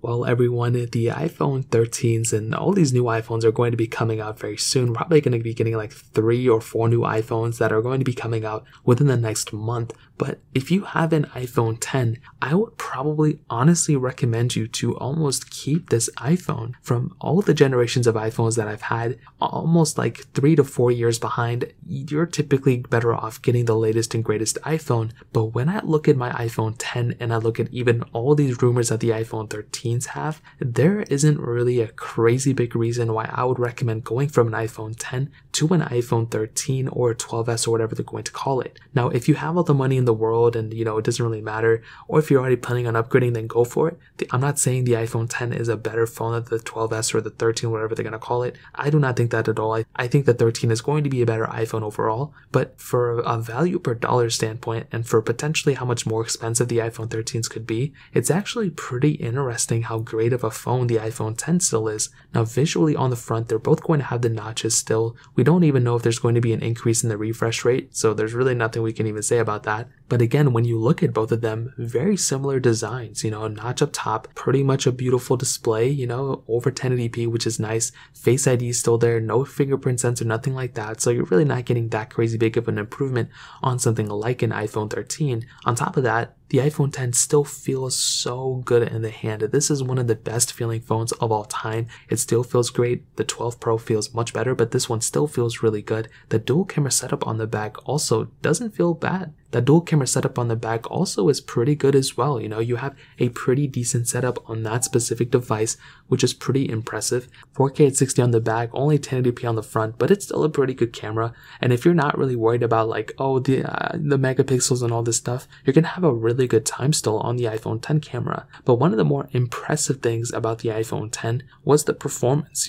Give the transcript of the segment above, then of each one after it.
Well, everyone, the iPhone 13s and all these new iPhones are going to be coming out very soon. Probably going to be getting like 3 or 4 new iPhones that are going to be coming out within the next month. But if you have an iPhone 10, I would probably honestly recommend you to almost keep this iPhone. From all the generations of iPhones that I've had, almost like 3 to 4 years behind, you're typically better off getting the latest and greatest iPhone. But when I look at my iPhone 10 and I look at even all these rumors that the iPhone 13 have, there isn't really a crazy big reason why I would recommend going from an iPhone 10 to an iPhone 13 or a 12s or whatever they're going to call it. Now, if you have all the money in the world and it doesn't really matter, or if you're already planning on upgrading, then go for it. I'm not saying the iPhone 10 is a better phone than the 12s or the 13, whatever they're going to call it. I do not think that at all. I think the 13 is going to be a better iPhone overall, but for a value per dollar standpoint and for potentially how much more expensive the iPhone 13s could be, it's actually pretty interesting how great of a phone the iPhone 10 still is. Now, visually on the front, they're both going to have the notches still. We don't even know if there's going to be an increase in the refresh rate, so there's really nothing we can even say about that. But again, when you look at both of them, very similar designs, a notch up top, pretty much a beautiful display, over 1080p, which is nice. Face ID is still there, no fingerprint sensor, nothing like that. So you're really not getting that crazy big of an improvement on something like an iPhone 13. On top of that, the iPhone 10 still feels so good in the hand. This is one of the best feeling phones of all time. It still feels great. The 12 Pro feels much better, but this one still feels really good. The dual camera setup on the back also doesn't feel bad. The dual camera setup on the back also is pretty good as well. You have a pretty decent setup on that specific device, which is pretty impressive. 4K at 60 on the back, only 1080p on the front, but it's still a pretty good camera. And if you're not really worried about the megapixels and all this stuff, you're gonna have a really good time still on the iPhone 10 camera. But one of the more impressive things about the iPhone 10 was the performance.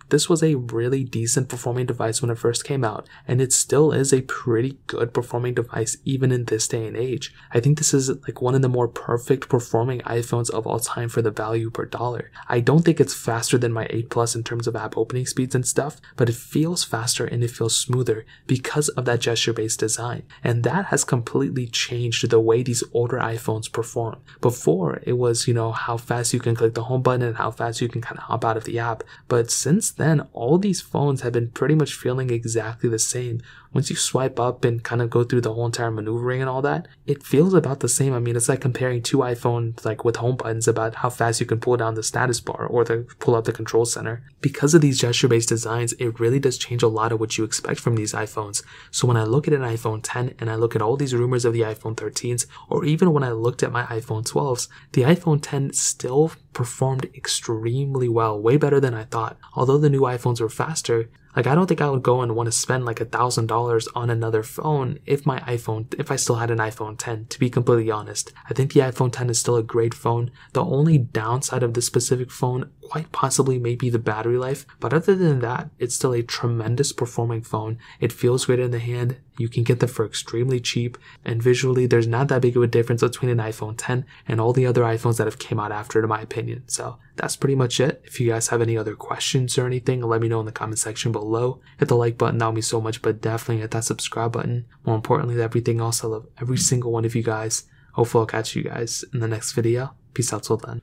This was a really decent performing device when it first came out, and it still is a pretty good performing device even in this day and age. I think this is like one of the more perfect performing iPhones of all time for the value per dollar. I don't think it's faster than my 8 Plus in terms of app opening speeds and stuff, but it feels faster and it feels smoother because of that gesture-based design. And that has completely changed the way these older iPhones perform. Before, it was, how fast you can click the home button and how fast you can kind of hop out of the app. But since then, all these phones have been pretty much feeling exactly the same. Once you swipe up and kind of go through the whole entire maneuvering and all that, it feels about the same. I mean, it's like comparing 2 iPhones like with home buttons about how fast you can pull down the status bar or pull out the control center. Because of these gesture-based designs, it really does change a lot of what you expect from these iPhones. So when I look at an iPhone 10 and I look at all these rumors of the iPhone 13s, or even when I looked at my iPhone 12s, the iPhone 10 still performed extremely well, way better than I thought. Although the new iPhones were faster, I don't think I would go and want to spend like $1,000 on another phone if I still had an iPhone 10, to be completely honest. I think the iPhone 10 is still a great phone. The only downside of this specific phone quite possibly may be the battery life, but other than that, it's still a tremendous performing phone. It feels great in the hand. You can get them for extremely cheap, and visually there's not that big of a difference between an iPhone 10 and all the other iPhones that have came out after, in my opinion. So that's pretty much it. If you guys have any other questions or anything, let me know in the comment section below. Hit the like button, that would mean so much, but definitely hit that subscribe button. More importantly than everything else, I love every single one of you guys. Hopefully I'll catch you guys in the next video. Peace out till then.